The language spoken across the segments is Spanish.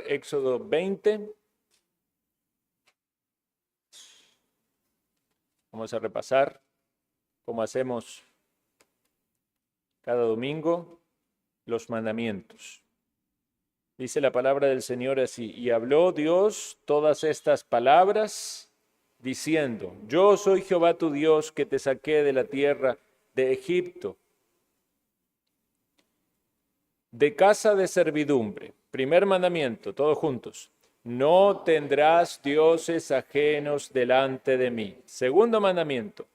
Éxodo 20. Vamos a repasar, como hacemos cada domingo, los mandamientos. Dice la palabra del Señor así: y habló Dios todas estas palabras, diciendo: yo soy Jehová tu Dios, que te saqué de la tierra de Egipto, de casa de servidumbre. Primer mandamiento, todos juntos: no tendrás dioses ajenos delante de mí. Segundo mandamiento: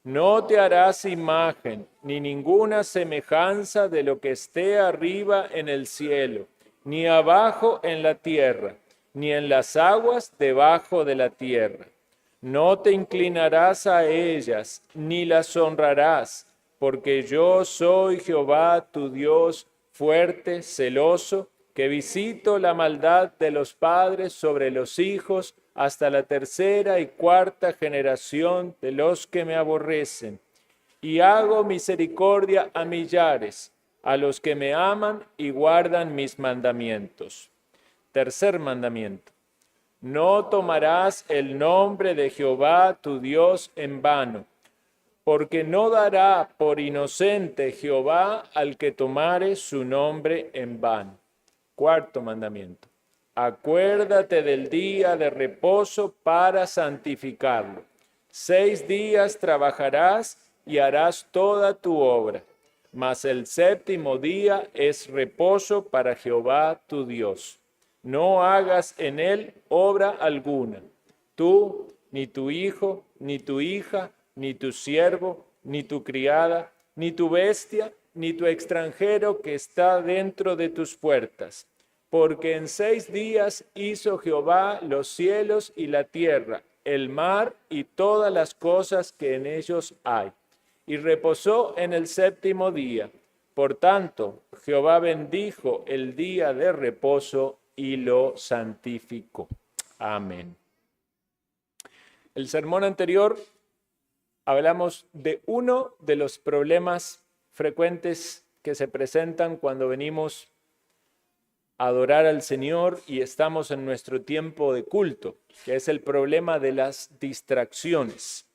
no te harás imagen ni ninguna semejanza de lo que esté arriba en el cielo, ni abajo en la tierra, ni en las aguas debajo de la tierra. No te inclinarás a ellas, ni las honrarás, porque yo soy Jehová tu Dios, fuerte, celoso, que visito la maldad de los padres sobre los hijos hasta la tercera y cuarta generación de los que me aborrecen. Y hago misericordia a millares, a los que me aman y guardan mis mandamientos. Tercer mandamiento: no tomarás el nombre de Jehová tu Dios en vano, porque no dará por inocente Jehová al que tomare su nombre en vano. Cuarto mandamiento: acuérdate del día de reposo para santificarlo. 6 días trabajarás y harás toda tu obra, mas el séptimo día es reposo para Jehová tu Dios. No hagas en él obra alguna, tú, ni tu hijo, ni tu hija, ni tu siervo, ni tu criada, ni tu bestia, ni tu extranjero que está dentro de tus puertas. Porque en 6 días hizo Jehová los cielos y la tierra, el mar y todas las cosas que en ellos hay, y reposó en el séptimo día. Por tanto, Jehová bendijo el día de reposo y lo santificó. Amén. El sermón anterior hablamos de uno de los problemas frecuentes que se presentan cuando venimos a adorar al Señor y estamos en nuestro tiempo de culto, que es el problema de las distracciones.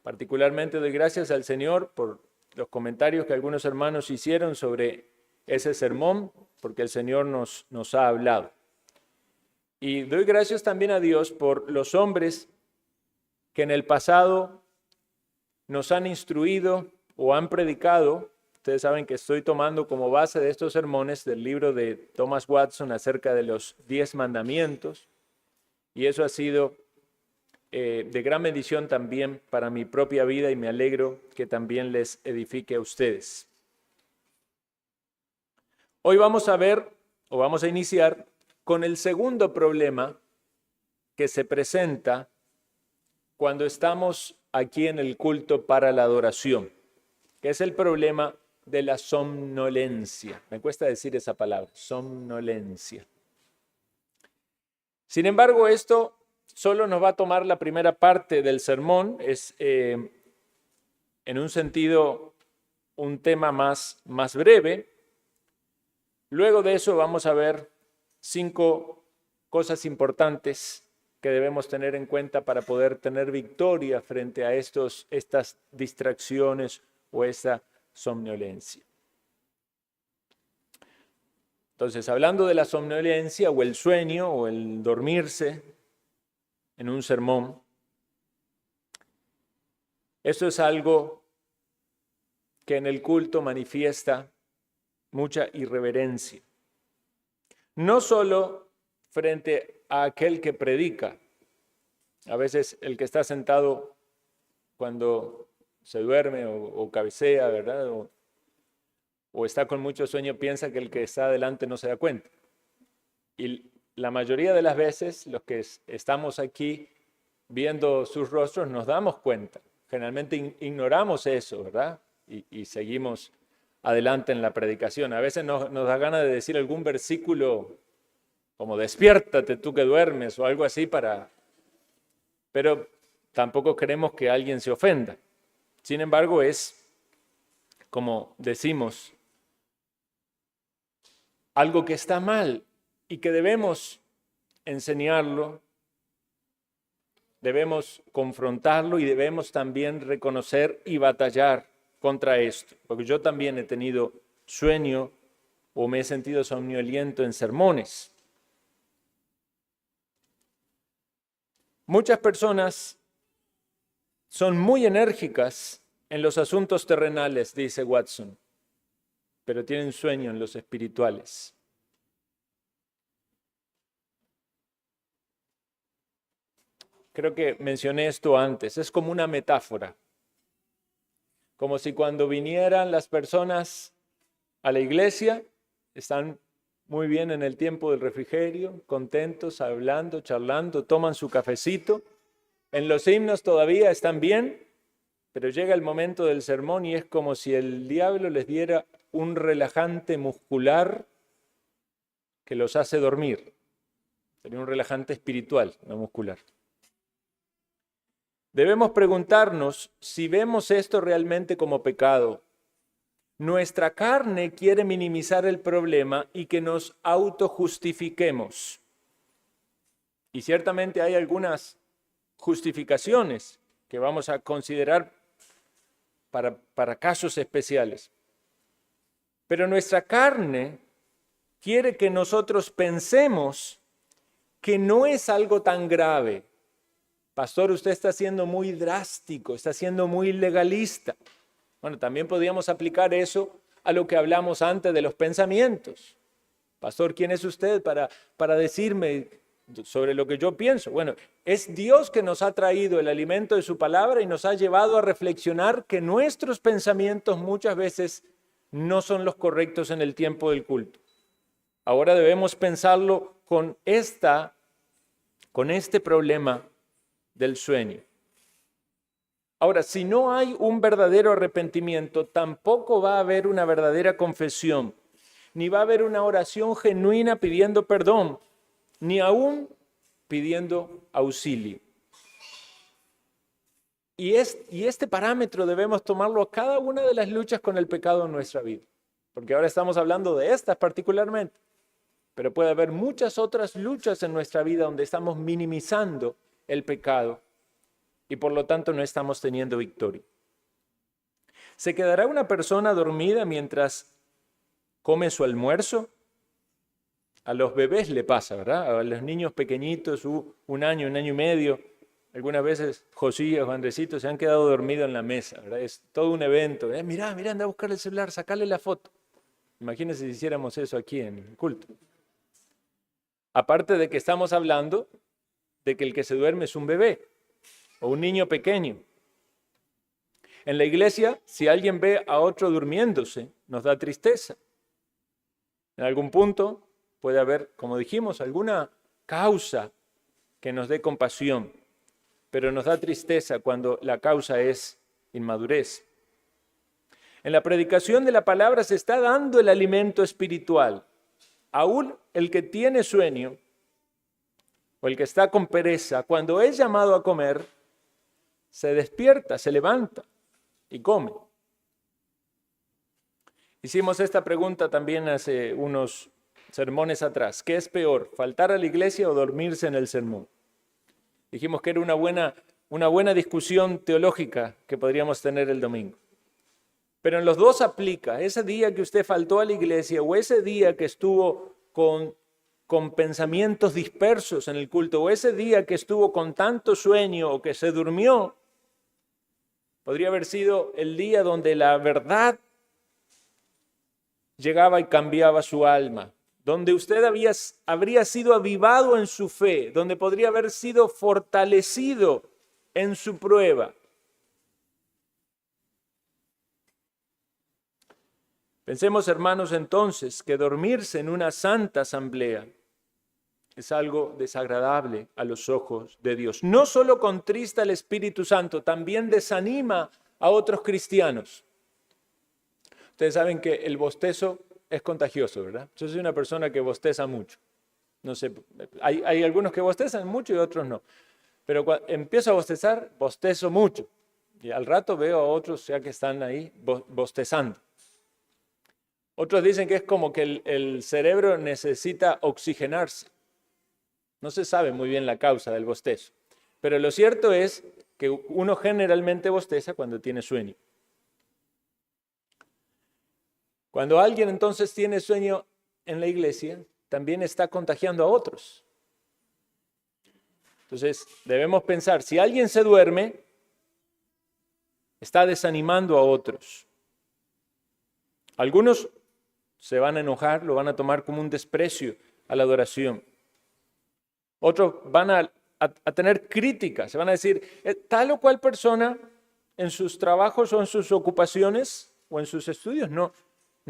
Particularmente doy gracias al Señor por los comentarios que algunos hermanos hicieron sobre ese sermón, porque el Señor nos ha hablado. Y doy gracias también a Dios por los hombres que en el pasado nos han instruido o han predicado. Ustedes saben que estoy tomando como base de estos sermones del libro de Thomas Watson acerca de los 10 mandamientos, y eso ha sido de gran bendición también para mi propia vida, y me alegro que también les edifique a ustedes. Hoy vamos a ver, o vamos a iniciar, con el segundo problema que se presenta cuando estamos aquí en el culto para la adoración, que es el problema de la somnolencia. Me cuesta decir esa palabra, somnolencia. Sin embargo, esto solo nos va a tomar la primera parte del sermón. Es, en un sentido, un tema más breve. Luego de eso vamos a ver 5 cosas importantes que debemos tener en cuenta para poder tener victoria frente a estas distracciones o esa somnolencia. Entonces, hablando de la somnolencia o el sueño o el dormirse en un sermón, eso es algo que en el culto manifiesta mucha irreverencia. No solo frente a aquel que predica. A veces el que está sentado cuando se duerme o cabecea, ¿verdad? O está con mucho sueño, piensa que el que está adelante no se da cuenta. Y la mayoría de las veces los que estamos aquí viendo sus rostros nos damos cuenta. Generalmente ignoramos eso, ¿verdad? Y seguimos adelante en la predicación. A veces nos da ganas de decir algún versículo como despiértate tú que duermes o algo así pero tampoco queremos que alguien se ofenda. Sin embargo, es, como decimos, algo que está mal y que debemos enseñarlo, debemos confrontarlo y debemos también reconocer y batallar contra esto. Porque yo también he tenido sueño o me he sentido somnoliento en sermones. Muchas personas son muy enérgicas en los asuntos terrenales, dice Watson, pero tienen sueño en los espirituales. Creo que mencioné esto antes, es como una metáfora, como si cuando vinieran las personas a la iglesia, están muy bien en el tiempo del refrigerio, contentos, hablando, charlando, toman su cafecito, en los himnos todavía están bien, pero llega el momento del sermón y es como si el diablo les diera un relajante muscular que los hace dormir. Sería un relajante espiritual, no muscular. Debemos preguntarnos si vemos esto realmente como pecado. Nuestra carne quiere minimizar el problema y que nos autojustifiquemos. Y ciertamente hay algunas justificaciones que vamos a considerar para casos especiales. Pero nuestra carne quiere que nosotros pensemos que no es algo tan grave. Pastor, usted está siendo muy drástico, está siendo muy legalista. Bueno, también podríamos aplicar eso a lo que hablamos antes de los pensamientos. Pastor, ¿quién es usted para decirme sobre lo que yo pienso? Bueno, es Dios que nos ha traído el alimento de su palabra y nos ha llevado a reflexionar que nuestros pensamientos muchas veces no son los correctos en el tiempo del culto. Ahora debemos pensarlo con este problema del sueño. Ahora, si no hay un verdadero arrepentimiento, tampoco va a haber una verdadera confesión, ni va a haber una oración genuina pidiendo perdón, ni aún pidiendo auxilio. Y este parámetro debemos tomarlo a cada una de las luchas con el pecado en nuestra vida, porque ahora estamos hablando de estas particularmente, pero puede haber muchas otras luchas en nuestra vida donde estamos minimizando el pecado y por lo tanto no estamos teniendo victoria. ¿Se quedará una persona dormida mientras come su almuerzo? A los bebés le pasa, ¿verdad? A los niños pequeñitos, un año y medio, algunas veces Josías o Andresito se han quedado dormidos en la mesa, ¿verdad? Es todo un evento. Mirá, anda a buscar el celular, sacarle la foto. Imagínense si hiciéramos eso aquí en el culto. Aparte de que estamos hablando de que el que se duerme es un bebé o un niño pequeño. En la iglesia, si alguien ve a otro durmiéndose, nos da tristeza. En algún punto puede haber, como dijimos, alguna causa que nos dé compasión, pero nos da tristeza cuando la causa es inmadurez. En la predicación de la palabra se está dando el alimento espiritual. Aún el que tiene sueño o el que está con pereza, cuando es llamado a comer, se despierta, se levanta y come. Hicimos esta pregunta también hace unos sermones atrás. ¿Qué es peor, faltar a la iglesia o dormirse en el sermón? Dijimos que era una buena discusión teológica que podríamos tener el domingo. Pero en los dos aplica. Ese día que usted faltó a la iglesia o ese día que estuvo con pensamientos dispersos en el culto o ese día que estuvo con tanto sueño o que se durmió, podría haber sido el día donde la verdad llegaba y cambiaba su alma, donde usted habría sido avivado en su fe, donde podría haber sido fortalecido en su prueba. Pensemos, hermanos, entonces, que dormirse en una santa asamblea es algo desagradable a los ojos de Dios. No solo contrista al Espíritu Santo, también desanima a otros cristianos. Ustedes saben que el bostezo es contagioso, ¿verdad? Yo soy una persona que bosteza mucho. No sé, hay algunos que bostezan mucho y otros no. Pero cuando empiezo a bostezar, bostezo mucho. Y al rato veo a otros ya que están ahí bostezando. Otros dicen que es como que el cerebro necesita oxigenarse. No se sabe muy bien la causa del bostezo, pero lo cierto es que uno generalmente bosteza cuando tiene sueño. Cuando alguien entonces tiene sueño en la iglesia, también está contagiando a otros. Entonces, debemos pensar, si alguien se duerme, está desanimando a otros. Algunos se van a enojar, lo van a tomar como un desprecio a la adoración. Otros van a tener críticas, se van a decir, tal o cual persona en sus trabajos o en sus ocupaciones o en sus estudios no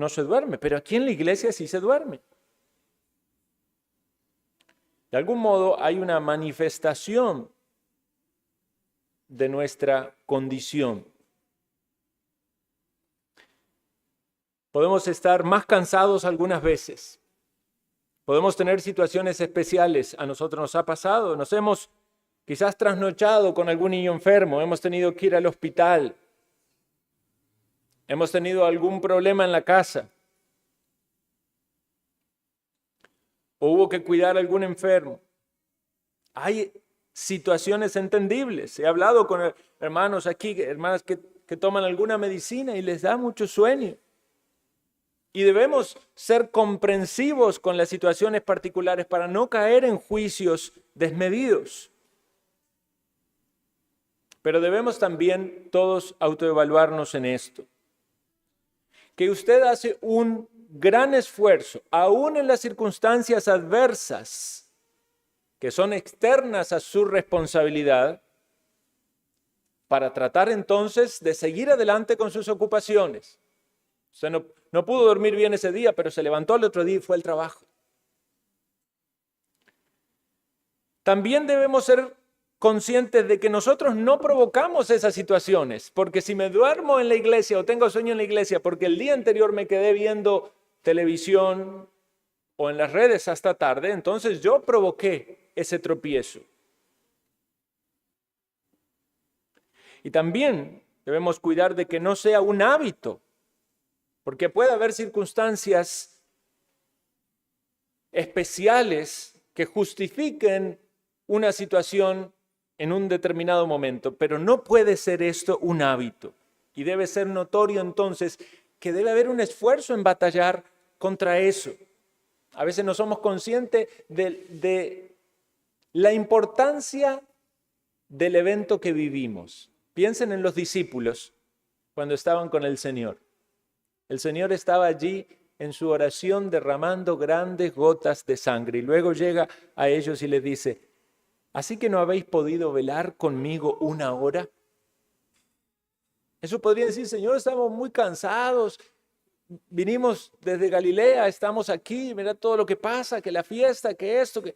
se duerme, pero aquí en la iglesia sí se duerme. De algún modo hay una manifestación de nuestra condición. Podemos estar más cansados algunas veces. Podemos tener situaciones especiales. A nosotros nos ha pasado. Nos hemos quizás trasnochado con algún niño enfermo. Hemos tenido que ir al hospital. Hemos tenido algún problema en la casa. O hubo que cuidar a algún enfermo. Hay situaciones entendibles. He hablado con hermanos aquí, hermanas que toman alguna medicina y les da mucho sueño. Y debemos ser comprensivos con las situaciones particulares para no caer en juicios desmedidos. Pero debemos también todos autoevaluarnos en esto. Que usted hace un gran esfuerzo, aún en las circunstancias adversas, que son externas a su responsabilidad, para tratar entonces de seguir adelante con sus ocupaciones. Usted no pudo dormir bien ese día, pero se levantó el otro día y fue al trabajo. También debemos ser conscientes de que nosotros no provocamos esas situaciones, porque si me duermo en la iglesia o tengo sueño en la iglesia porque el día anterior me quedé viendo televisión o en las redes hasta tarde, entonces yo provoqué ese tropiezo. Y también debemos cuidar de que no sea un hábito, porque puede haber circunstancias especiales que justifiquen una situación en un determinado momento, pero no puede ser esto un hábito. Y debe ser notorio entonces que debe haber un esfuerzo en batallar contra eso. A veces no somos conscientes de la importancia del evento que vivimos. Piensen en los discípulos cuando estaban con el Señor. El Señor estaba allí en su oración derramando grandes gotas de sangre y luego llega a ellos y les dice, ¿así que no habéis podido velar conmigo una hora? Eso podría decir, Señor, estamos muy cansados, vinimos desde Galilea, estamos aquí, mira todo lo que pasa, que la fiesta, que esto, que...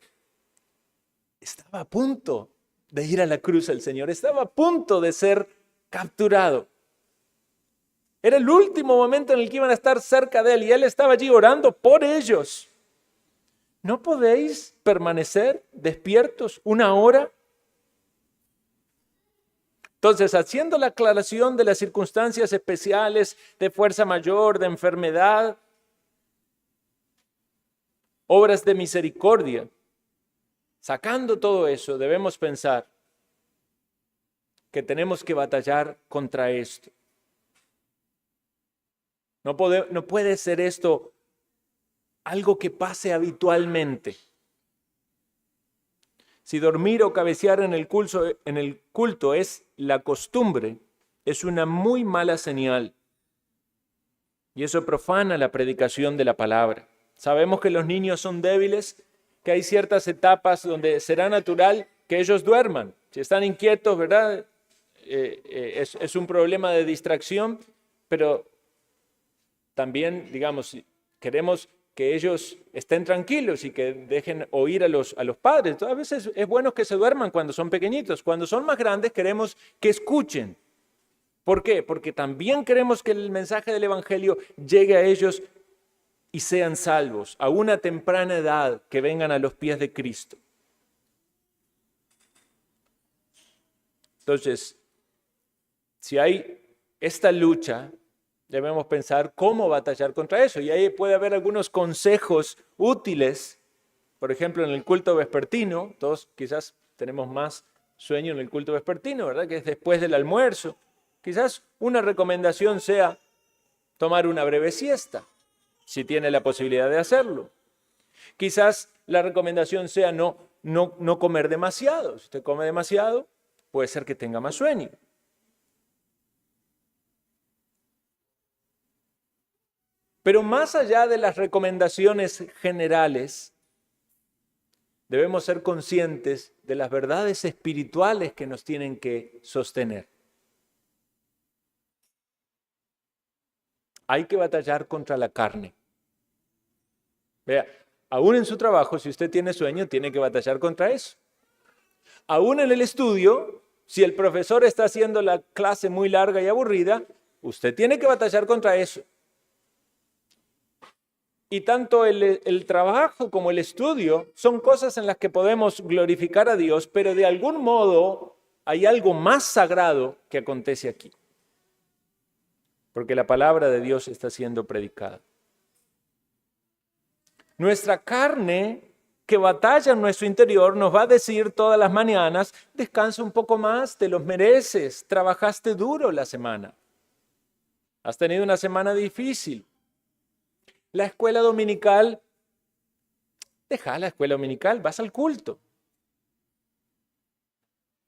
Estaba a punto de ir a la cruz el Señor, estaba a punto de ser capturado. Era el último momento en el que iban a estar cerca de Él y Él estaba allí orando por ellos. ¿No podéis permanecer despiertos una hora? Entonces, haciendo la aclaración de las circunstancias especiales de fuerza mayor, de enfermedad, obras de misericordia, sacando todo eso, debemos pensar que tenemos que batallar contra esto. No puede ser esto algo que pase habitualmente. Si dormir o cabecear en el culto es la costumbre, es una muy mala señal. Y eso profana la predicación de la palabra. Sabemos que los niños son débiles, que hay ciertas etapas donde será natural que ellos duerman. Si están inquietos, ¿verdad? Es un problema de distracción, pero también, digamos, queremos que ellos estén tranquilos y que dejen oír a los padres. Entonces, a veces es bueno que se duerman cuando son pequeñitos. Cuando son más grandes queremos que escuchen. ¿Por qué? Porque también queremos que el mensaje del Evangelio llegue a ellos y sean salvos a una temprana edad, que vengan a los pies de Cristo. Entonces, si hay esta lucha, debemos pensar cómo batallar contra eso. Y ahí puede haber algunos consejos útiles. Por ejemplo, en el culto vespertino, todos quizás tenemos más sueño en el culto vespertino, ¿verdad? Que es después del almuerzo. Quizás una recomendación sea tomar una breve siesta, si tiene la posibilidad de hacerlo. Quizás la recomendación sea no comer demasiado. Si usted come demasiado, puede ser que tenga más sueño. Pero más allá de las recomendaciones generales, debemos ser conscientes de las verdades espirituales que nos tienen que sostener. Hay que batallar contra la carne. Vea, aún en su trabajo, si usted tiene sueño, tiene que batallar contra eso. Aún en el estudio, si el profesor está haciendo la clase muy larga y aburrida, usted tiene que batallar contra eso. Y tanto el trabajo como el estudio son cosas en las que podemos glorificar a Dios, pero de algún modo hay algo más sagrado que acontece aquí. Porque la palabra de Dios está siendo predicada. Nuestra carne que batalla en nuestro interior nos va a decir todas las mañanas, descansa un poco más, te los mereces, trabajaste duro la semana. Has tenido una semana difícil. La escuela dominical, deja la escuela dominical, vas al culto.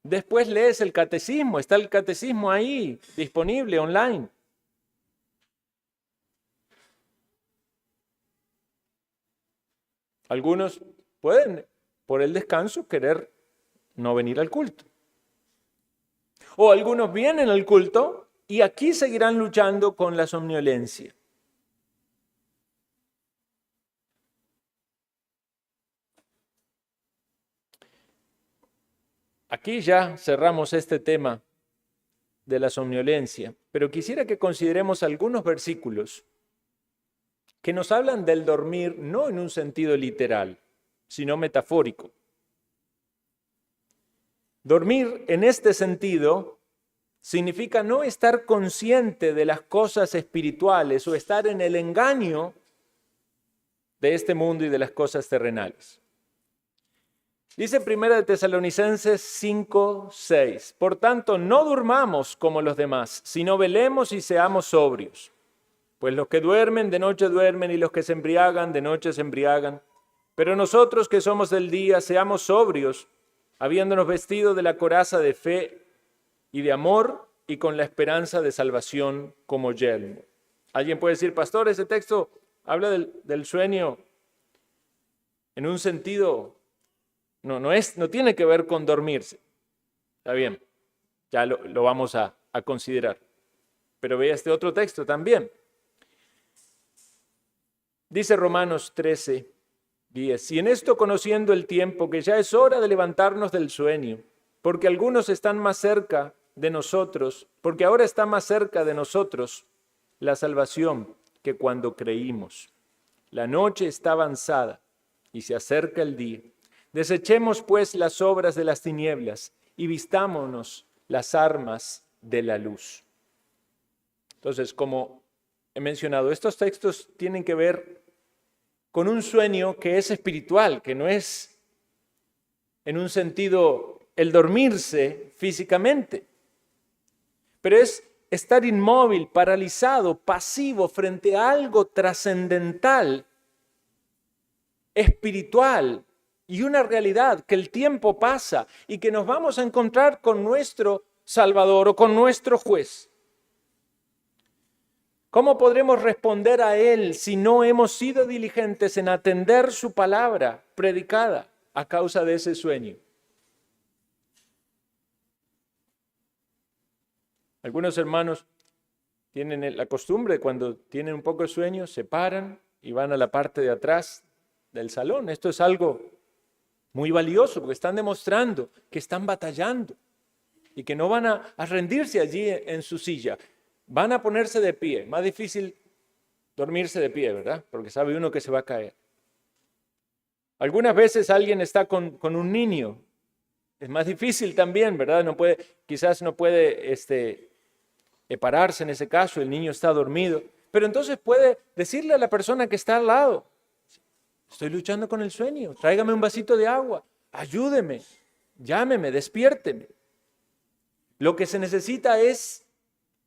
Después lees el catecismo, está el catecismo ahí, disponible online. Algunos pueden, por el descanso, querer no venir al culto. O algunos vienen al culto y aquí seguirán luchando con la somnolencia. Aquí ya cerramos este tema de la somnolencia, pero quisiera que consideremos algunos versículos que nos hablan del dormir no en un sentido literal, sino metafórico. Dormir en este sentido significa no estar consciente de las cosas espirituales o estar en el engaño de este mundo y de las cosas terrenales. Dice 1 Tesalonicenses 5:6, por tanto, no durmamos como los demás, sino velemos y seamos sobrios. Pues los que duermen, de noche duermen, y los que se embriagan, de noche se embriagan. Pero nosotros que somos del día, seamos sobrios, habiéndonos vestido de la coraza de fe y de amor, y con la esperanza de salvación como yelmo. Alguien puede decir, pastor, ese texto habla del sueño en un sentido... No tiene que ver con dormirse. Está bien, ya lo vamos a considerar. Pero vea este otro texto también. Dice Romanos 13:10, y en esto conociendo el tiempo, que ya es hora de levantarnos del sueño, porque algunos están más cerca de nosotros, porque ahora está más cerca de nosotros la salvación que cuando creímos. La noche está avanzada y se acerca el día. Desechemos pues las obras de las tinieblas y vistámonos las armas de la luz. Entonces, como he mencionado, estos textos tienen que ver con un sueño que es espiritual, que no es en un sentido el dormirse físicamente, pero es estar inmóvil, paralizado, pasivo frente a algo trascendental, espiritual, y una realidad, que el tiempo pasa y que nos vamos a encontrar con nuestro Salvador o con nuestro juez. ¿Cómo podremos responder a Él si no hemos sido diligentes en atender su palabra predicada a causa de ese sueño? Algunos hermanos tienen la costumbre, cuando tienen un poco de sueño, se paran y van a la parte de atrás del salón. Esto es algo muy valioso, porque están demostrando que están batallando y que no van a rendirse allí en su silla. Van a ponerse de pie. Más difícil dormirse de pie, ¿verdad? Porque sabe uno que se va a caer. Algunas veces alguien está con un niño. Es más difícil también, ¿verdad? Quizás no puede pararse en ese caso, el niño está dormido, pero entonces puede decirle a la persona que está al lado, estoy luchando con el sueño, tráigame un vasito de agua, ayúdeme, llámeme, despiérteme. Lo que se necesita es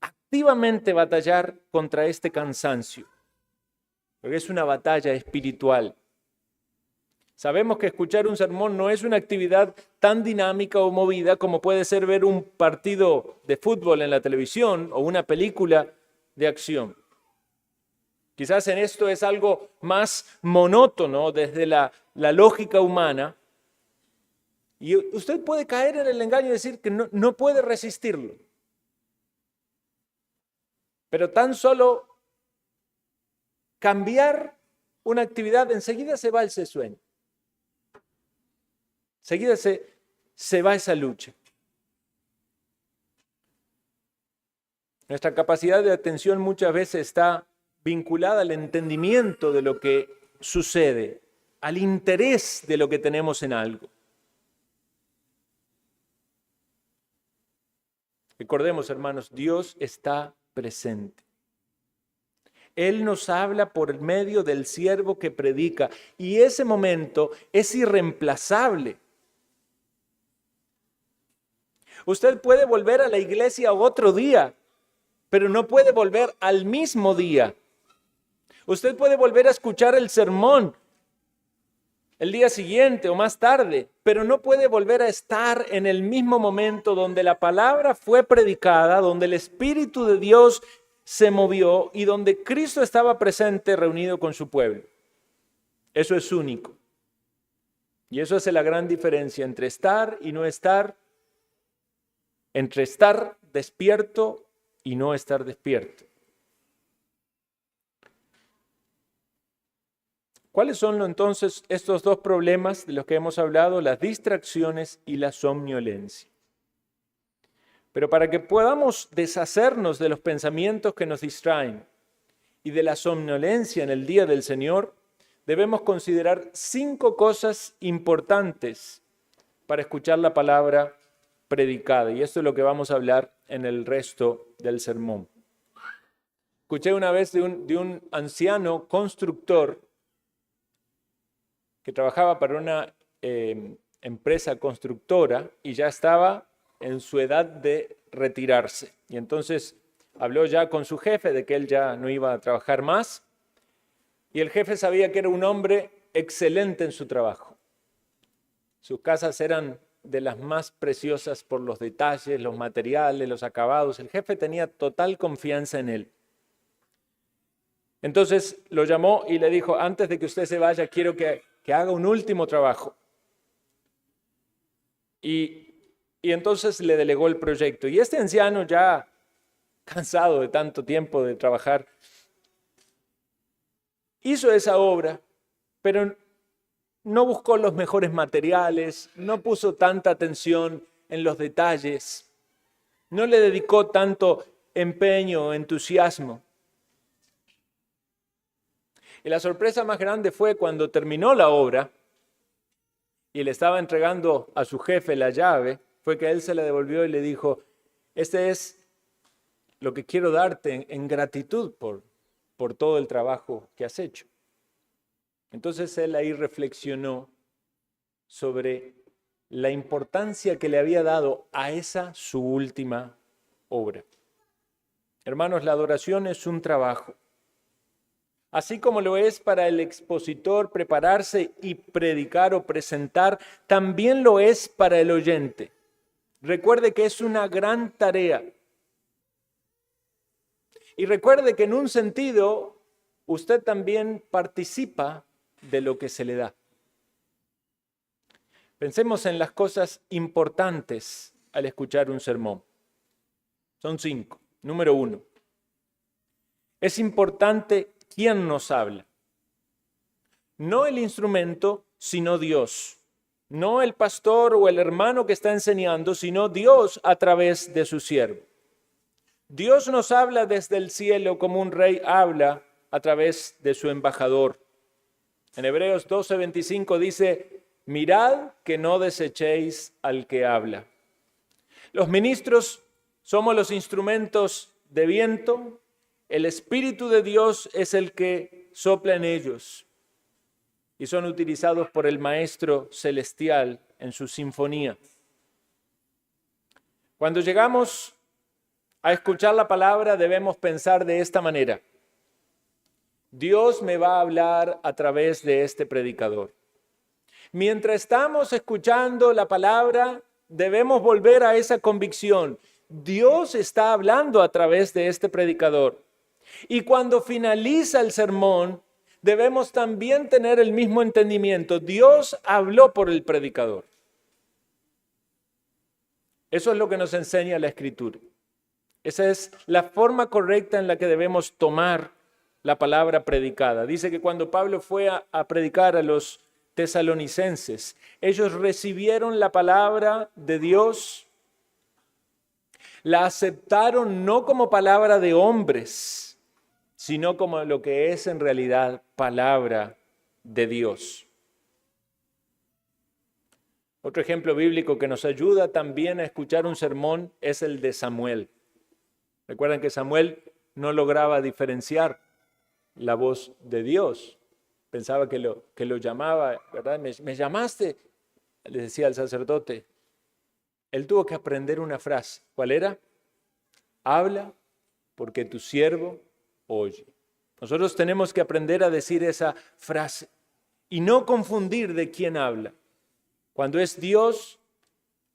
activamente batallar contra este cansancio, porque es una batalla espiritual. Sabemos que escuchar un sermón no es una actividad tan dinámica o movida como puede ser ver un partido de fútbol en la televisión o una película de acción. Quizás en esto es algo más monótono desde la lógica humana, y usted puede caer en el engaño y decir que no puede resistirlo. Pero tan solo cambiar una actividad, enseguida se va ese sueño. Enseguida se va esa lucha. Nuestra capacidad de atención muchas veces está vinculada al entendimiento de lo que sucede, al interés de lo que tenemos en algo. Recordemos, hermanos, Dios está presente. Él nos habla por medio del siervo que predica, y ese momento es irreemplazable. Usted puede volver a la iglesia otro día, pero no puede volver al mismo día. Usted puede volver a escuchar el sermón el día siguiente o más tarde, pero no puede volver a estar en el mismo momento donde la palabra fue predicada, donde el Espíritu de Dios se movió y donde Cristo estaba presente reunido con su pueblo. Eso es único. Y eso hace la gran diferencia entre estar y no estar, entre estar despierto y no estar despierto. ¿Cuáles son entonces estos dos problemas de los que hemos hablado? Las distracciones y la somnolencia. Pero para que podamos deshacernos de los pensamientos que nos distraen y de la somnolencia en el día del Señor, debemos considerar 5 cosas importantes para escuchar la palabra predicada. Y esto es lo que vamos a hablar en el resto del sermón. Escuché una vez de un anciano constructor que trabajaba para una empresa constructora y ya estaba en su edad de retirarse. Y entonces habló ya con su jefe de que él ya no iba a trabajar más. Y el jefe sabía que era un hombre excelente en su trabajo. Sus casas eran de las más preciosas por los detalles, los materiales, los acabados. El jefe tenía total confianza en él. Entonces lo llamó y le dijo, antes de que usted se vaya, quiero que haga un último trabajo. Y entonces le delegó el proyecto. Y este anciano, ya cansado de tanto tiempo de trabajar, hizo esa obra, pero no buscó los mejores materiales, no puso tanta atención en los detalles, no le dedicó tanto empeño o entusiasmo. Y la sorpresa más grande fue cuando terminó la obra y le estaba entregando a su jefe la llave, fue que él se la devolvió y le dijo, este es lo que quiero darte en gratitud por todo el trabajo que has hecho. Entonces él ahí reflexionó sobre la importancia que le había dado a esa su última obra. Hermanos, la adoración es un trabajo. Así como lo es para el expositor prepararse y predicar o presentar, también lo es para el oyente. Recuerde que es una gran tarea. Y recuerde que en un sentido, usted también participa de lo que se le da. Pensemos en las cosas importantes al escuchar un sermón. Son 5. Número 1. Es importante quién nos habla. No el instrumento, sino Dios. No el pastor o el hermano que está enseñando, sino Dios a través de su siervo. Dios nos habla desde el cielo como un rey habla a través de su embajador. En Hebreos 12:25 dice, mirad que no desechéis al que habla. Los ministros somos los instrumentos de viento, el Espíritu de Dios es el que sopla en ellos y son utilizados por el Maestro Celestial en su sinfonía. Cuando llegamos a escuchar la palabra debemos pensar de esta manera: Dios me va a hablar a través de este predicador. Mientras estamos escuchando la palabra, debemos volver a esa convicción. Dios está hablando a través de este predicador. Y cuando finaliza el sermón, debemos también tener el mismo entendimiento. Dios habló por el predicador. Eso es lo que nos enseña la Escritura. Esa es la forma correcta en la que debemos tomar la palabra predicada. Dice que cuando Pablo fue a predicar a los tesalonicenses, ellos recibieron la palabra de Dios, la aceptaron no como palabra de hombres, sino como lo que es en realidad palabra de Dios. Otro ejemplo bíblico que nos ayuda también a escuchar un sermón es el de Samuel. Recuerdan que Samuel no lograba diferenciar la voz de Dios. Pensaba que lo llamaba, ¿verdad? ¿Me llamaste? Le decía al sacerdote. Él tuvo que aprender una frase. ¿Cuál era? Habla porque tu siervo oye. Nosotros tenemos que aprender a decir esa frase y no confundir de quién habla. Cuando es Dios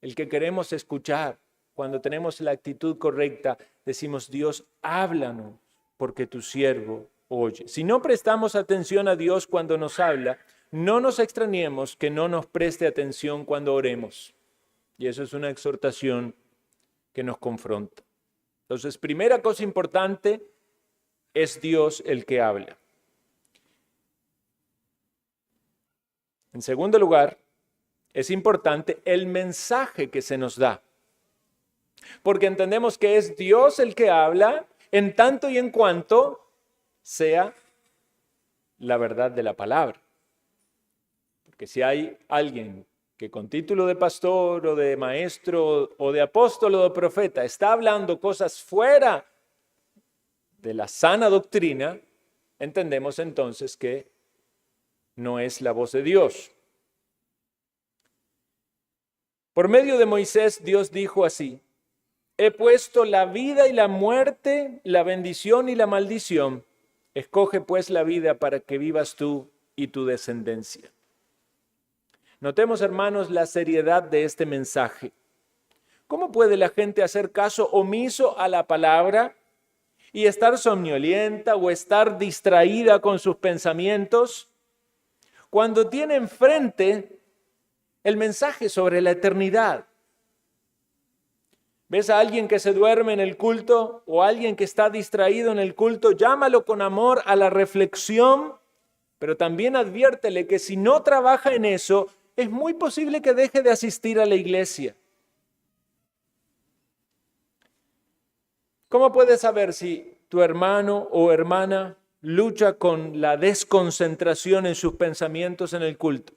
el que queremos escuchar, cuando tenemos la actitud correcta, decimos: Dios, háblanos porque tu siervo oye. Si no prestamos atención a Dios cuando nos habla, no nos extrañemos que no nos preste atención cuando oremos. Y eso es una exhortación que nos confronta. Entonces, primera cosa importante, es Dios el que habla. En segundo lugar, es importante el mensaje que se nos da. Porque entendemos que es Dios el que habla en tanto y en cuanto sea la verdad de la palabra. Porque si hay alguien que con título de pastor o de maestro o de apóstol o de profeta está hablando cosas fuera de la sana doctrina, entendemos entonces que no es la voz de Dios. Por medio de Moisés, Dios dijo así: he puesto la vida y la muerte, la bendición y la maldición. Escoge pues la vida para que vivas tú y tu descendencia. Notemos, hermanos, la seriedad de este mensaje. ¿Cómo puede la gente hacer caso omiso a la palabra y estar somnolienta o estar distraída con sus pensamientos cuando tiene enfrente el mensaje sobre la eternidad? ¿Ves a alguien que se duerme en el culto o a alguien que está distraído en el culto? Llámalo con amor a la reflexión, pero también adviértele que si no trabaja en eso, es muy posible que deje de asistir a la iglesia. ¿Cómo puedes saber si tu hermano o hermana lucha con la desconcentración en sus pensamientos en el culto?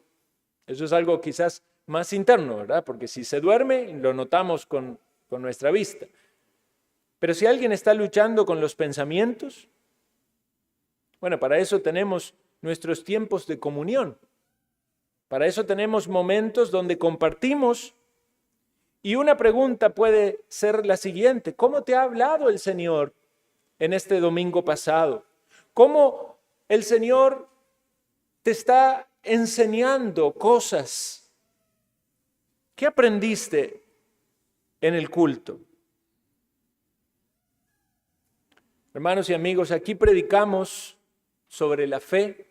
Eso es algo quizás más interno, ¿verdad? Porque si se duerme, lo notamos con nuestra vista. Pero si alguien está luchando con los pensamientos, bueno, para eso tenemos nuestros tiempos de comunión. Para eso tenemos momentos donde compartimos. Y una pregunta puede ser la siguiente: ¿cómo te ha hablado el Señor en este domingo pasado? ¿Cómo el Señor te está enseñando cosas? ¿Qué aprendiste en el culto? Hermanos y amigos, aquí predicamos sobre la fe,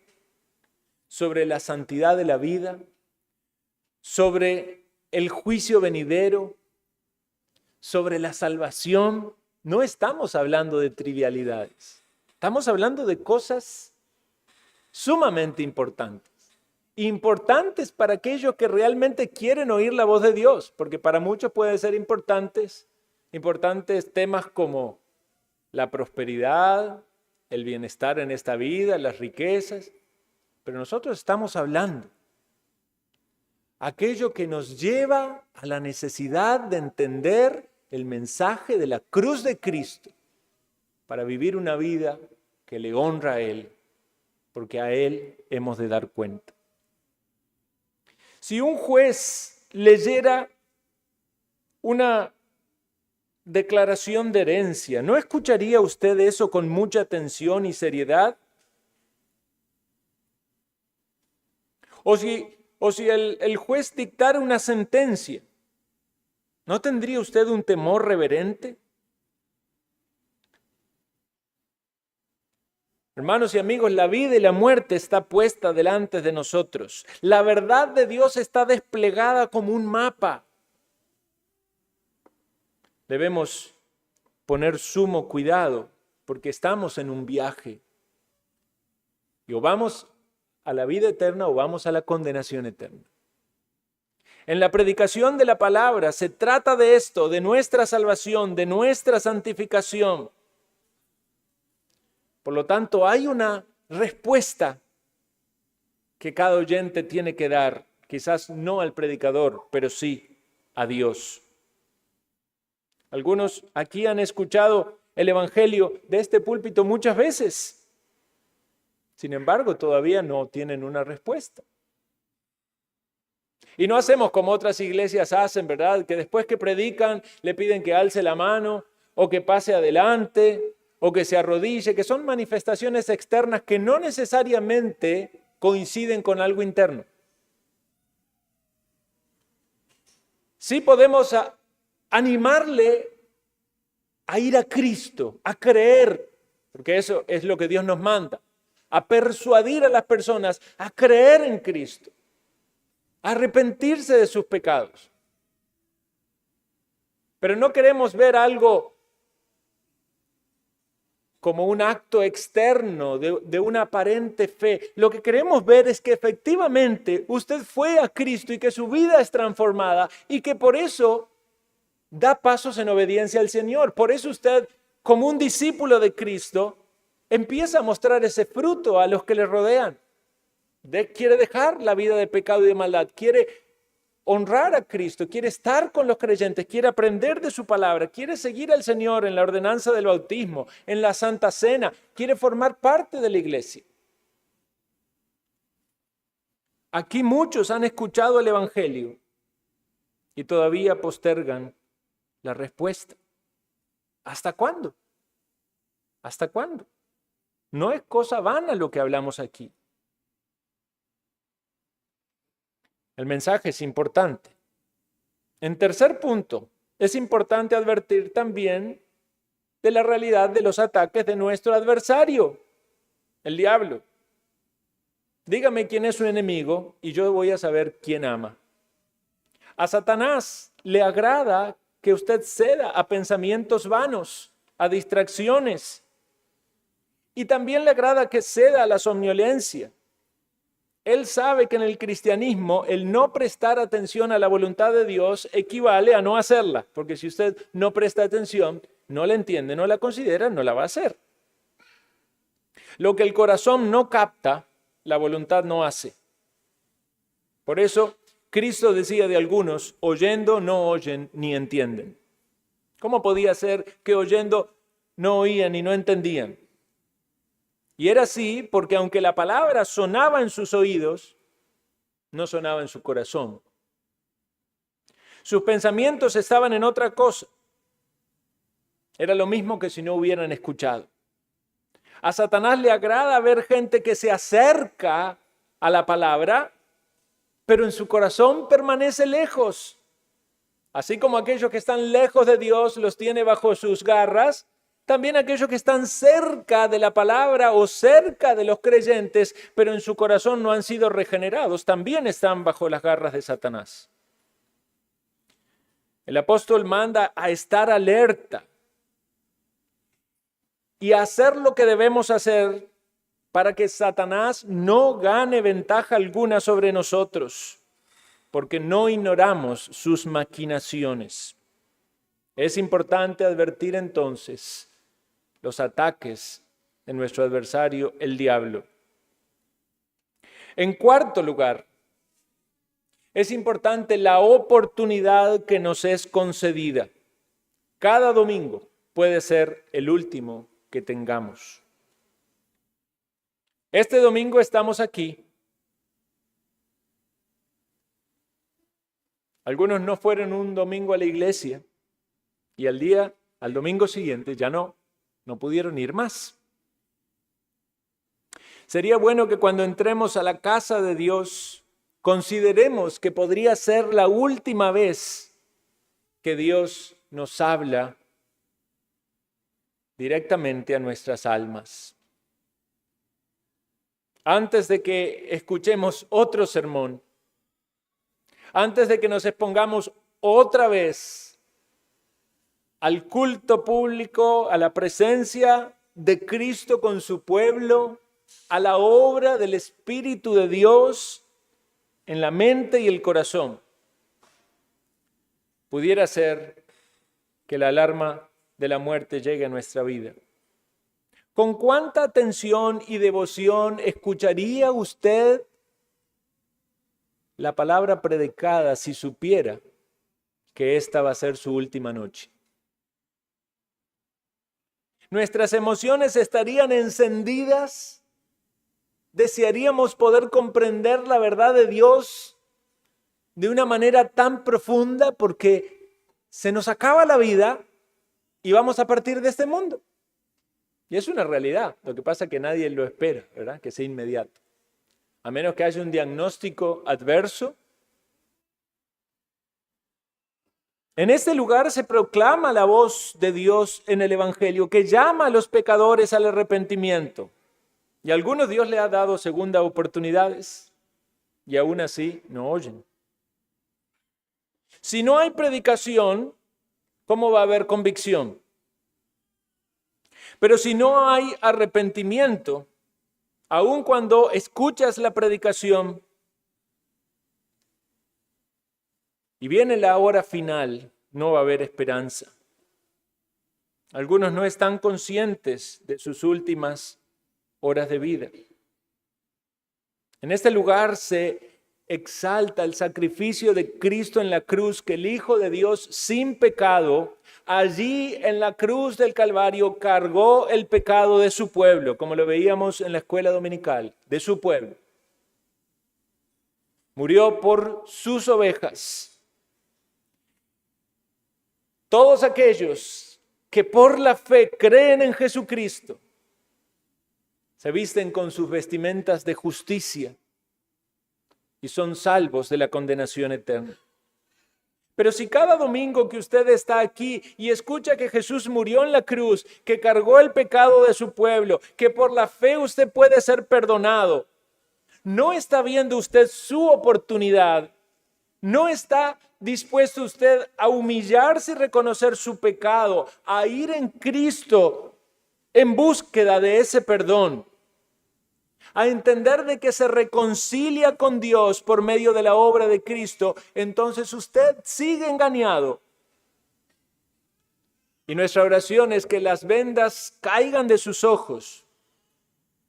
sobre la santidad de la vida, sobre el juicio venidero, sobre la salvación. No estamos hablando de trivialidades, estamos hablando de cosas sumamente importantes. Importantes para aquellos que realmente quieren oír la voz de Dios, porque para muchos pueden ser importantes temas como la prosperidad, el bienestar en esta vida, las riquezas, pero nosotros estamos hablando aquello que nos lleva a la necesidad de entender el mensaje de la cruz de Cristo, para vivir una vida que le honra a Él, porque a Él hemos de dar cuenta. Si un juez leyera una declaración de herencia, ¿no escucharía usted eso con mucha atención y seriedad? O si el juez dictara una sentencia, ¿no tendría usted un temor reverente? Hermanos y amigos, la vida y la muerte está puesta delante de nosotros. La verdad de Dios está desplegada como un mapa. Debemos poner sumo cuidado porque estamos en un viaje. Y o vamos a la vida eterna o vamos a la condenación eterna. En la predicación de la palabra se trata de esto, de nuestra salvación, de nuestra santificación. Por lo tanto, hay una respuesta que cada oyente tiene que dar, quizás no al predicador, pero sí a Dios. Algunos aquí han escuchado el evangelio de este púlpito muchas veces. Sin embargo, todavía no tienen una respuesta. Y no hacemos como otras iglesias hacen, ¿verdad? Que después que predican le piden que alce la mano o que pase adelante o que se arrodille, que son manifestaciones externas que no necesariamente coinciden con algo interno. Sí podemos animarle a ir a Cristo, a creer, porque eso es lo que Dios nos manda, a persuadir a las personas a creer en Cristo, a arrepentirse de sus pecados. Pero no queremos ver algo como un acto externo de una aparente fe. Lo que queremos ver es que efectivamente usted fue a Cristo y que su vida es transformada y que por eso da pasos en obediencia al Señor. Por eso usted, como un discípulo de Cristo, empieza a mostrar ese fruto a los que le rodean. Quiere dejar la vida de pecado y de maldad, quiere honrar a Cristo, quiere estar con los creyentes, quiere aprender de su palabra, quiere seguir al Señor en la ordenanza del bautismo, en la Santa Cena, quiere formar parte de la iglesia. Aquí muchos han escuchado el Evangelio y todavía postergan la respuesta. ¿Hasta cuándo? ¿Hasta cuándo? No es cosa vana lo que hablamos aquí. El mensaje es importante. En tercer punto, es importante advertir también de la realidad de los ataques de nuestro adversario, el diablo. Dígame quién es su enemigo y yo voy a saber quién ama. A Satanás le agrada que usted ceda a pensamientos vanos, a distracciones. Y también le agrada que ceda a la somnolencia. Él sabe que en el cristianismo el no prestar atención a la voluntad de Dios equivale a no hacerla, porque si usted no presta atención, no la entiende, no la considera, no la va a hacer. Lo que el corazón no capta, la voluntad no hace. Por eso, Cristo decía de algunos, oyendo no oyen ni entienden. ¿Cómo podía ser que oyendo no oían y no entendían? Y era así porque aunque la palabra sonaba en sus oídos, no sonaba en su corazón. Sus pensamientos estaban en otra cosa. Era lo mismo que si no hubieran escuchado. A Satanás le agrada ver gente que se acerca a la palabra, pero en su corazón permanece lejos. Así como aquellos que están lejos de Dios los tiene bajo sus garras, también aquellos que están cerca de la palabra o cerca de los creyentes, pero en su corazón no han sido regenerados, también están bajo las garras de Satanás. El apóstol manda a estar alerta y a hacer lo que debemos hacer para que Satanás no gane ventaja alguna sobre nosotros, porque no ignoramos sus maquinaciones. Es importante advertir entonces los ataques de nuestro adversario, el diablo. En cuarto lugar, es importante la oportunidad que nos es concedida. Cada domingo puede ser el último que tengamos. Este domingo estamos aquí. Algunos no fueron un domingo a la iglesia y al domingo siguiente ya no pudieron ir más. Sería bueno que cuando entremos a la casa de Dios, consideremos que podría ser la última vez que Dios nos habla directamente a nuestras almas. Antes de que escuchemos otro sermón, antes de que nos expongamos otra vez al culto público, a la presencia de Cristo con su pueblo, a la obra del Espíritu de Dios en la mente y el corazón, pudiera ser que la alarma de la muerte llegue a nuestra vida. ¿Con cuánta atención y devoción escucharía usted la palabra predicada si supiera que esta va a ser su última noche? Nuestras emociones estarían encendidas. Desearíamos poder comprender la verdad de Dios de una manera tan profunda porque se nos acaba la vida y vamos a partir de este mundo. Y es una realidad. Lo que pasa es que nadie lo espera, ¿verdad? Que sea inmediato. A menos que haya un diagnóstico adverso. En este lugar se proclama la voz de Dios en el Evangelio que llama a los pecadores al arrepentimiento. Y a algunos Dios le ha dado segundas oportunidades y aún así no oyen. Si no hay predicación, ¿cómo va a haber convicción? Pero si no hay arrepentimiento, aun cuando escuchas la predicación y viene la hora final, no va a haber esperanza. Algunos no están conscientes de sus últimas horas de vida. En este lugar se exalta el sacrificio de Cristo en la cruz, que el Hijo de Dios sin pecado, allí en la cruz del Calvario, cargó el pecado de su pueblo, como lo veíamos en la escuela dominical, de su pueblo. Murió por sus ovejas. Todos aquellos que por la fe creen en Jesucristo se visten con sus vestimentas de justicia y son salvos de la condenación eterna. Pero si cada domingo que usted está aquí y escucha que Jesús murió en la cruz, que cargó el pecado de su pueblo, que por la fe usted puede ser perdonado, no está viendo usted su oportunidad, no está dispuesto usted a humillarse y reconocer su pecado, a ir en Cristo en búsqueda de ese perdón, a entender de que se reconcilia con Dios por medio de la obra de Cristo, entonces usted sigue engañado. Y nuestra oración es que las vendas caigan de sus ojos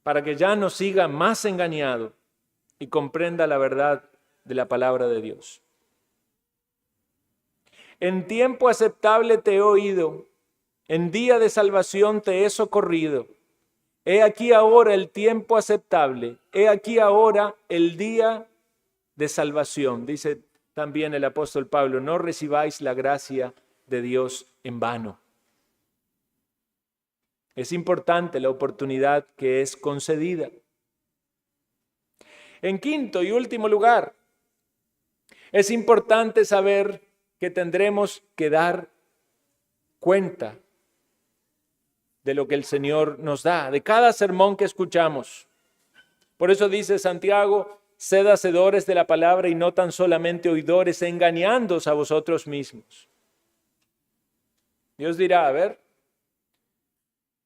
para que ya no siga más engañado y comprenda la verdad de la palabra de Dios. En tiempo aceptable te he oído, en día de salvación te he socorrido. He aquí ahora el tiempo aceptable, he aquí ahora el día de salvación. Dice también el apóstol Pablo, no recibáis la gracia de Dios en vano. Es importante la oportunidad que es concedida. En quinto y último lugar, es importante saber que tendremos que dar cuenta de lo que el Señor nos da, de cada sermón que escuchamos. Por eso dice Santiago, sed hacedores de la palabra y no tan solamente oidores, engañándoos a vosotros mismos. Dios dirá, a ver,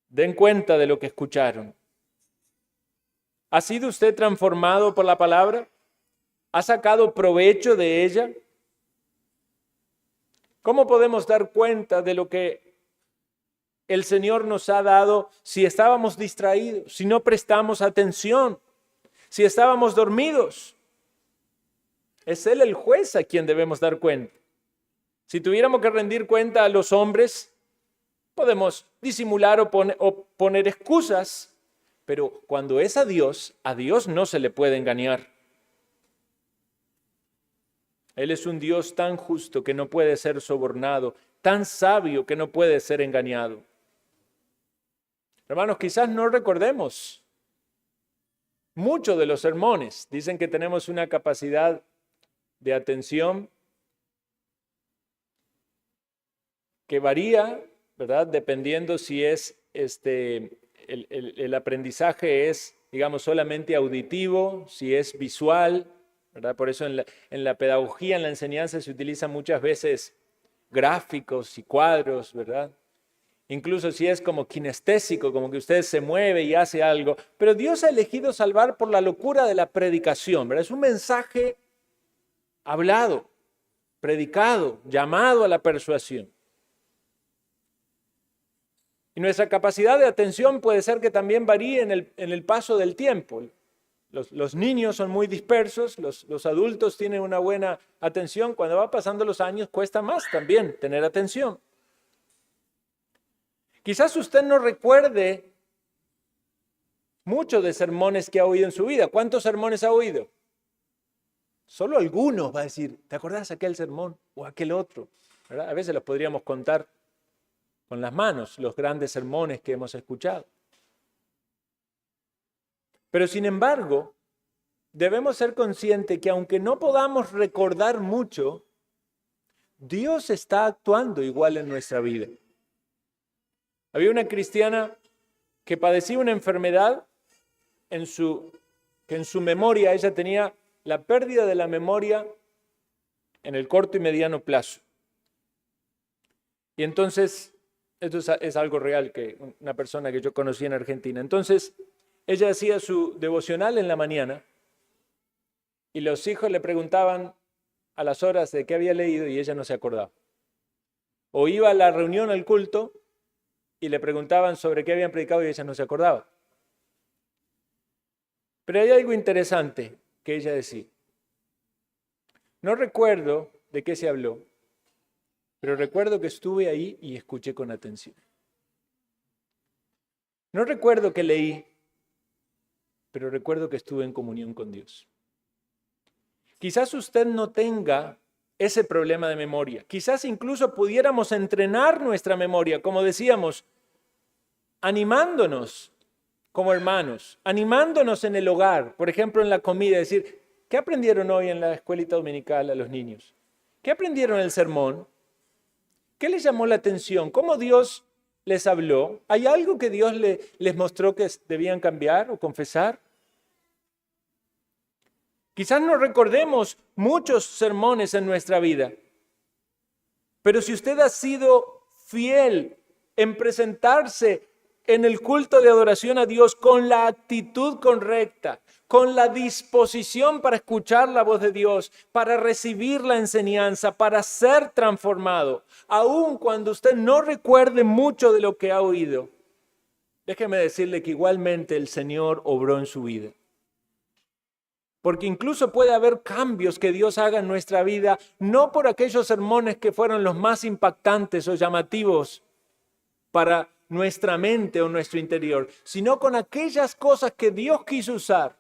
den cuenta de lo que escucharon. ¿Ha sido usted transformado por la palabra? ¿Ha sacado provecho de ella? ¿Cómo podemos dar cuenta de lo que el Señor nos ha dado si estábamos distraídos, si no prestamos atención, si estábamos dormidos? Es Él el juez a quien debemos dar cuenta. Si tuviéramos que rendir cuenta a los hombres, Podemos disimular o poner excusas, pero cuando es a Dios no se le puede engañar. Él es un Dios tan justo que no puede ser sobornado, tan sabio que no puede ser engañado. Hermanos, quizás no recordemos muchos de los sermones. Dicen que tenemos una capacidad de atención que varía, ¿verdad? Dependiendo si es el aprendizaje es, digamos, solamente auditivo, si es visual, ¿verdad? Por eso en la pedagogía, en la enseñanza se utilizan muchas veces gráficos y cuadros, ¿verdad? Incluso si es como kinestésico, como que usted se mueve y hace algo. Pero Dios ha elegido salvar por la locura de la predicación, ¿verdad? Es un mensaje hablado, predicado, llamado a la persuasión. Y nuestra capacidad de atención puede ser que también varíe en el paso del tiempo. Los niños son muy dispersos, los adultos tienen una buena atención. Cuando va pasando los años cuesta más también tener atención. Quizás usted no recuerde mucho de sermones que ha oído en su vida. ¿Cuántos sermones ha oído? Solo algunos va a decir, ¿te acordás de aquel sermón o aquel otro? ¿Verdad? A veces los podríamos contar con las manos, los grandes sermones que hemos escuchado. Pero sin embargo, debemos ser conscientes que aunque no podamos recordar mucho, Dios está actuando igual en nuestra vida. Había una cristiana que padecía una enfermedad que en su memoria ella tenía la pérdida de la memoria en el corto y mediano plazo. Y entonces, esto es algo real, que una persona que yo conocí en Argentina. Entonces, ella hacía su devocional en la mañana y los hijos le preguntaban a las horas de qué había leído y ella no se acordaba. O iba a la reunión, al culto, y le preguntaban sobre qué habían predicado y ella no se acordaba. Pero hay algo interesante que ella decía. No recuerdo de qué se habló, pero recuerdo que estuve ahí y escuché con atención. No recuerdo que leí, pero recuerdo que estuve en comunión con Dios. Quizás usted no tenga ese problema de memoria. Quizás incluso pudiéramos entrenar nuestra memoria, como decíamos, animándonos como hermanos, animándonos en el hogar, por ejemplo en la comida, decir, ¿qué aprendieron hoy en la escuelita dominical a los niños? ¿Qué aprendieron en el sermón? ¿Qué les llamó la atención? ¿Cómo Dios les habló? ¿Hay algo que Dios les mostró que debían cambiar o confesar? Quizás no recordemos muchos sermones en nuestra vida, pero si usted ha sido fiel en presentarse en el culto de adoración a Dios con la actitud correcta, con la disposición para escuchar la voz de Dios, para recibir la enseñanza, para ser transformado, aun cuando usted no recuerde mucho de lo que ha oído, déjeme decirle que igualmente el Señor obró en su vida. Porque incluso puede haber cambios que Dios haga en nuestra vida, no por aquellos sermones que fueron los más impactantes o llamativos para nuestra mente o nuestro interior, sino con aquellas cosas que Dios quiso usar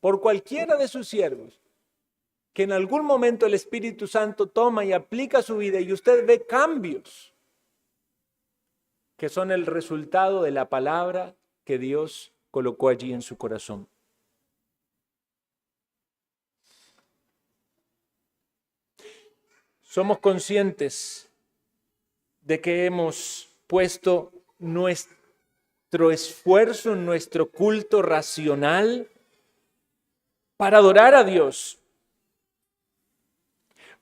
por cualquiera de sus siervos, que en algún momento el Espíritu Santo toma y aplica a su vida y usted ve cambios que son el resultado de la palabra que Dios colocó allí en su corazón. Somos conscientes de que hemos puesto nuestro esfuerzo, nuestro culto racional para adorar a Dios,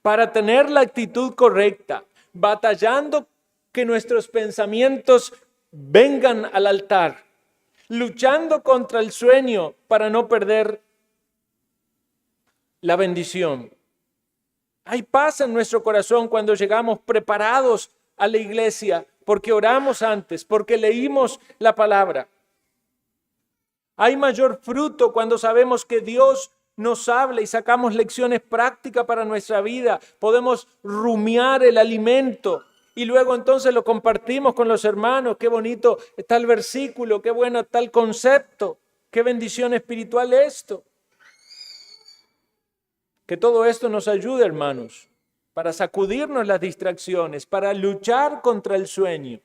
para tener la actitud correcta, batallando que nuestros pensamientos vengan al altar, luchando contra el sueño para no perder la bendición. Hay paz en nuestro corazón cuando llegamos preparados a la iglesia, porque oramos antes, porque leímos la palabra. Hay mayor fruto cuando sabemos que Dios nos habla y sacamos lecciones prácticas para nuestra vida. Podemos rumiar el alimento y luego entonces lo compartimos con los hermanos. Qué bonito está el versículo, qué bueno está el concepto, qué bendición espiritual esto. Que todo esto nos ayude, hermanos, para sacudirnos las distracciones, para luchar contra el sueño,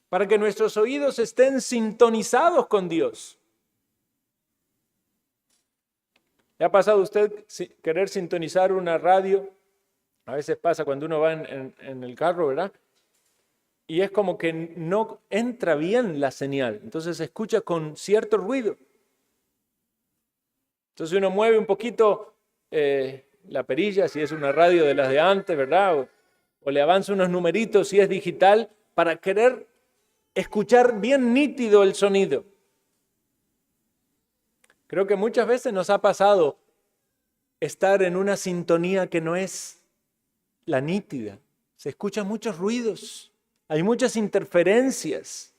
para que nuestros oídos estén sintonizados con Dios. ¿Le ha pasado a usted querer sintonizar una radio? A veces pasa cuando uno va en el carro, ¿verdad? Y es como que no entra bien la señal, entonces se escucha con cierto ruido. Entonces uno mueve un poquito la perilla, si es una radio de las de antes, ¿verdad? O le avanza unos numeritos si es digital, para querer escuchar bien nítido el sonido. Creo que muchas veces nos ha pasado estar en una sintonía que no es la nítida. Se escuchan muchos ruidos, hay muchas interferencias.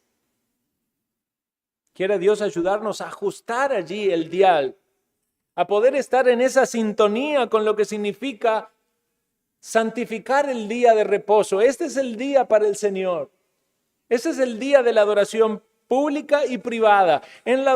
Quiere Dios ayudarnos a ajustar allí el dial, a poder estar en esa sintonía con lo que significa santificar el día de reposo. Este es el día para el Señor. Este es el día de la adoración pública y privada. En la